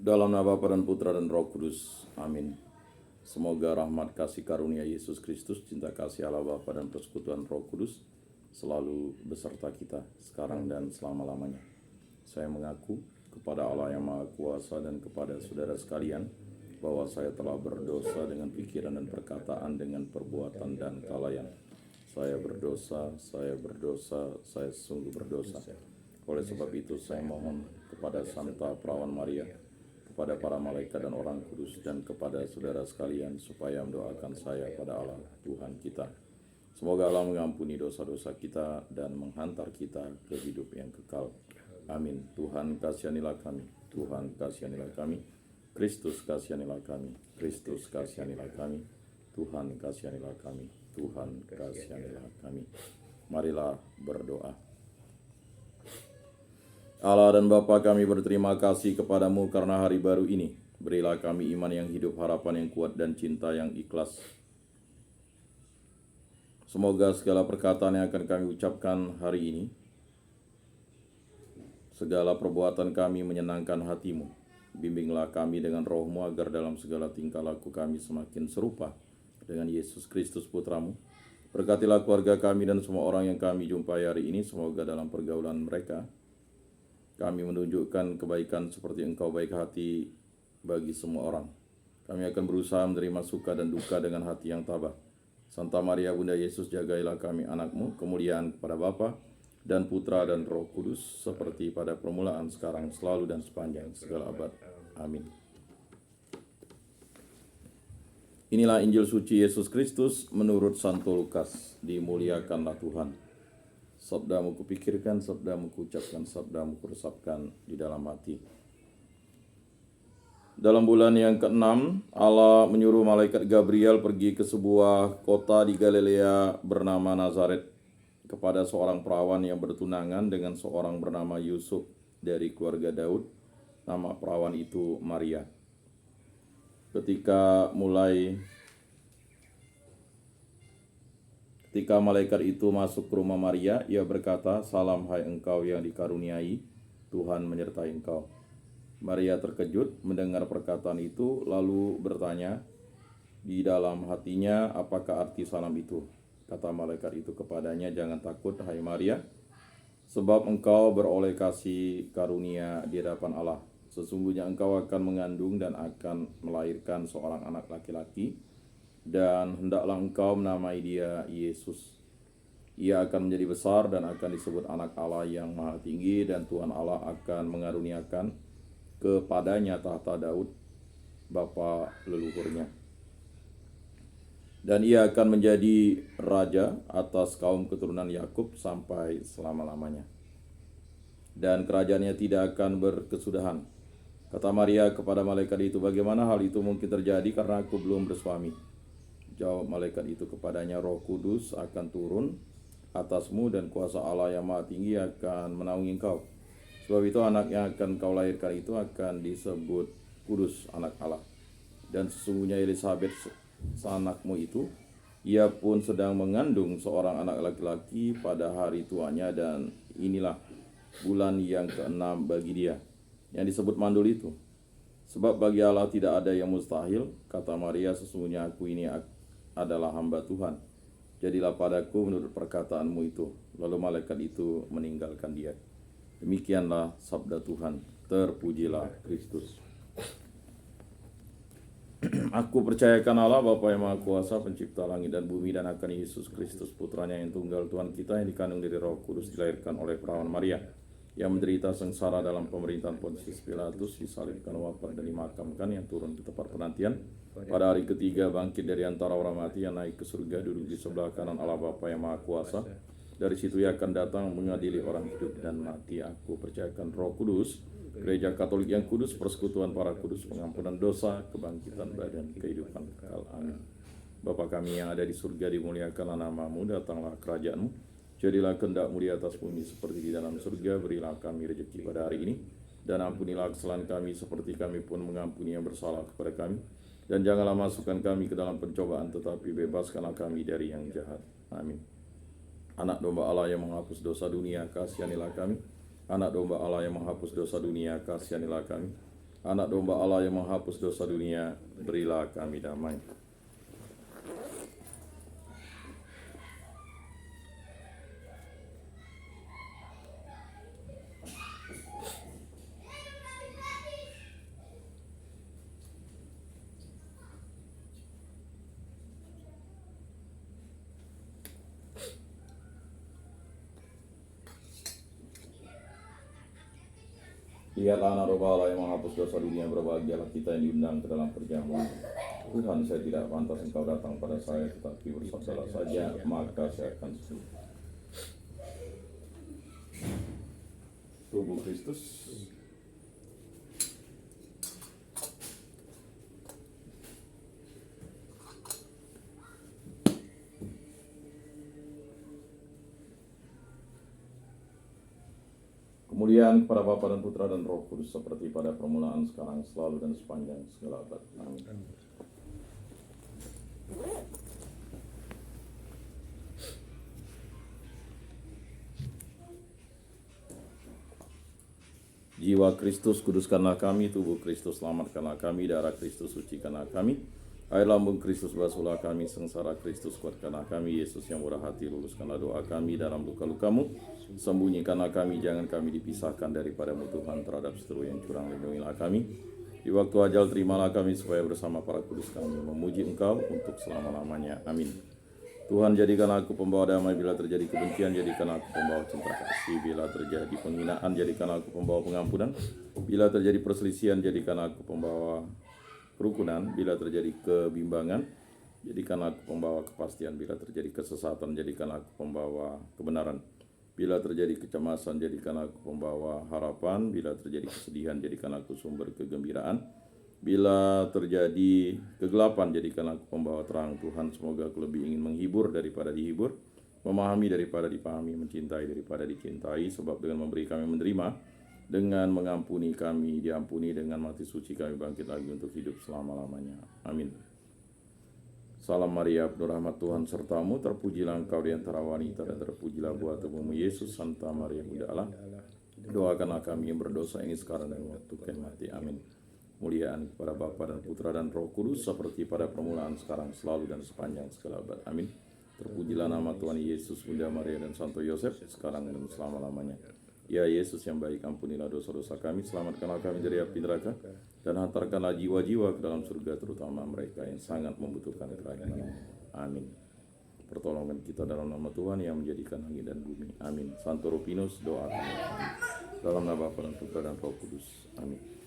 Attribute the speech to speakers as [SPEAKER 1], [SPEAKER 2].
[SPEAKER 1] Dalam nama Bapa dan Putra dan Roh Kudus. Amin. Semoga rahmat kasih karunia Yesus Kristus, cinta kasih Allah Bapa dan persekutuan Roh Kudus selalu beserta kita sekarang dan selama-lamanya. Saya mengaku kepada Allah yang Maha Kuasa dan kepada saudara sekalian bahwa saya telah berdosa dengan pikiran dan perkataan, dengan perbuatan dan kelalaian. Saya berdosa, saya sungguh berdosa. Oleh sebab itu saya mohon kepada Santa Perawan Maria, kepada para malaikat dan orang kudus, dan kepada saudara sekalian supaya mendoakan saya pada Allah Tuhan kita. Semoga Allah mengampuni dosa-dosa kita dan menghantar kita ke hidup yang kekal. Amin. Tuhan kasihanilah kami, Tuhan kasihanilah kami, Kristus kasihanilah kami, Kristus kasihanilah kami, Tuhan kasihanilah kami, Tuhan kasihanilah kami. Marilah berdoa. Allah dan Bapa, kami berterima kasih kepadamu karena hari baru ini. Berilah kami iman yang hidup, harapan yang kuat, dan cinta yang ikhlas. Semoga segala perkataan yang akan kami ucapkan hari ini, segala perbuatan kami menyenangkan hatimu. Bimbinglah kami dengan rohmu agar dalam segala tingkah laku kami semakin serupa dengan Yesus Kristus Putramu. Berkatilah keluarga kami dan semua orang yang kami jumpai hari ini. Semoga dalam pergaulan mereka kami menunjukkan kebaikan seperti Engkau baik hati bagi semua orang. Kami akan berusaha menerima suka dan duka dengan hati yang tabah. Santa Maria Bunda Yesus, jagailah kami anak-Mu, kemuliaan kepada Bapa dan Putra dan Roh Kudus, seperti pada permulaan, sekarang, selalu, dan sepanjang segala abad. Amin. Inilah Injil suci Yesus Kristus menurut Santo Lukas. Dimuliakanlah Tuhan. Sabdamu kupikirkan, sabdamu kuucapkan, sabdamu kuresapkan di dalam hati. Dalam bulan yang ke-6, Allah menyuruh malaikat Gabriel pergi ke sebuah kota di Galilea bernama Nazaret kepada seorang perawan yang bertunangan dengan seorang bernama Yusuf dari keluarga Daud. Nama perawan itu Maria. Ketika malaikat itu masuk ke rumah Maria, ia berkata, "Salam hai engkau yang dikaruniai, Tuhan menyertai engkau." Maria terkejut mendengar perkataan itu, lalu bertanya di dalam hatinya, apakah arti salam itu? Kata malaikat itu kepadanya, "Jangan takut, hai Maria, sebab engkau beroleh kasih karunia di hadapan Allah. Sesungguhnya engkau akan mengandung dan akan melahirkan seorang anak laki-laki, dan hendaklah engkau menamai dia Yesus. Ia akan menjadi besar dan akan disebut anak Allah yang maha tinggi, dan Tuhan Allah akan mengaruniakan kepadanya tahta Daud, bapa leluhurnya. Dan ia akan menjadi raja atas kaum keturunan Yakub sampai selama-lamanya. Dan kerajaannya tidak akan berkesudahan." Kata Maria kepada malaikat itu, "Bagaimana hal itu mungkin terjadi karena aku belum bersuami?" Jawab malaikat itu kepadanya, "Roh Kudus akan turun atasmu dan kuasa Allah yang maha tinggi akan menaungi engkau. Sebab itu anak yang akan kau lahirkan itu akan disebut kudus, anak Allah. Dan sesungguhnya Elisabet sanakmu itu, ia pun sedang mengandung seorang anak laki-laki pada hari tuanya, dan inilah bulan yang ke-6 bagi dia, yang disebut mandul itu. Sebab bagi Allah tidak ada yang mustahil." Kata Maria, "Sesungguhnya aku ini adalah hamba Tuhan. Jadilah padaku menurut perkataanmu itu." Lalu malaikat itu meninggalkan dia. Demikianlah sabda Tuhan. Terpujilah Kristus. Aku percayakan Allah Bapa yang Maha Kuasa, pencipta langit dan bumi, dan akan Yesus Kristus Putranya yang tunggal Tuhan kita, yang dikandung dari Roh Kudus, dilahirkan oleh perawan Maria, yang menderita sengsara dalam pemerintahan Pontius Pilatus, disalibkan, wafat, dan dimakamkan, yang turun ke tempat penantian, pada hari ketiga bangkit dari antara orang mati, yang naik ke surga, duduk di sebelah kanan Allah Bapa yang Maha Kuasa. Dari situ ia akan datang mengadili orang hidup dan mati. Aku percayakan Roh Kudus, Gereja Katolik yang kudus, persekutuan para kudus, pengampunan dosa, kebangkitan badan, kehidupan kekal. Amin. Bapa kami yang ada di surga, dimuliakanlah namamu, datanglah kerajaanmu, jadilah kehendak-mu di atas bumi seperti di dalam surga. Berilah kami rezeki pada hari ini, dan ampunilah kesalahan kami seperti kami pun mengampuni yang bersalah kepada kami. Dan janganlah masukkan kami ke dalam pencobaan, tetapi bebaskanlah kami dari yang jahat. Amin. Anak domba Allah yang menghapus dosa dunia, kasihanilah kami. Anak domba Allah yang menghapus dosa dunia, kasihanilah kami. Anak domba Allah yang menghapus dosa dunia, berilah kami damai. Lihatlah anak domba Allah yang menghapus dosa dunia, berbahagialah kita yang diundang ke dalam perjamuan. Tuhan, saya tidak pantas Engkau datang pada saya, tetapi bersabdalah saja, maka saya akan sembuh. Tubuh Kristus. Kemuliaan kepada Bapa dan Putra dan Roh Kudus, seperti pada permulaan, sekarang, selalu, dan sepanjang segala abad. Amin. Jiwa Kristus, kuduskanlah kami. Tubuh Kristus, selamatkanlah kami. Darah Kristus, sucikanlah kami. Air lambung Kristus, basuhlah kami. Sengsara Kristus, kuatkanlah kami. Yesus yang murah hati, luluskanlah doa kami dalam luka-lukamu. Sembunyikanlah kami, jangan kami dipisahkan daripadamu Tuhan. Terhadap seteru yang curang, lindungilah kami. Di waktu ajal, terimalah kami, supaya bersama para kudus kami memuji Engkau untuk selama-lamanya. Amin. Tuhan, jadikan aku pembawa damai bila terjadi kebencian, jadikan aku pembawa cinta kasih bila terjadi penghinaan, jadikan aku pembawa pengampunan. Bila terjadi perselisihan, jadikan aku pembawa kerukunan. Bila terjadi kebimbangan, jadikan aku pembawa kepastian. Bila terjadi kesesatan, jadikan aku pembawa kebenaran. Bila terjadi kecemasan, jadikan aku pembawa harapan. Bila terjadi kesedihan, jadikan aku sumber kegembiraan. Bila terjadi kegelapan, jadikan aku pembawa terang. Tuhan, semoga aku lebih ingin menghibur daripada dihibur, memahami daripada dipahami, mencintai daripada dicintai. Sebab dengan memberi kami menerima, dengan mengampuni kami diampuni, dengan mati suci kami bangkit lagi untuk hidup selama-lamanya. Amin. Salam Maria, penuh rahmat Tuhan sertamu, terpujilah engkau di antara wanita, dan terpujilah buah tubuhmu Yesus. Santa Maria, Bunda Allah, doakanlah kami yang berdosa ini sekarang dan waktu kami mati. Amin. Kemuliaan kepada Bapa dan Putra dan Roh Kudus, seperti pada permulaan, sekarang, selalu, dan sepanjang segala abad. Amin. Terpujilah nama Tuhan Yesus, Bunda Maria, dan Santo Yosef, sekarang dan selama-lamanya. Ya Yesus yang baik, ampunilah dosa-dosa kami, selamatkanlah kami dari api neraka, dan hantarkanlah jiwa-jiwa ke dalam surga, terutama mereka yang sangat membutuhkan kerahiman. Amin. Pertolongan kita dalam nama Tuhan yang menjadikan langit dan bumi. Amin. Santo Rupinus, doakan dalam nama Bapa dan Putra dan Roh Kudus. Amin.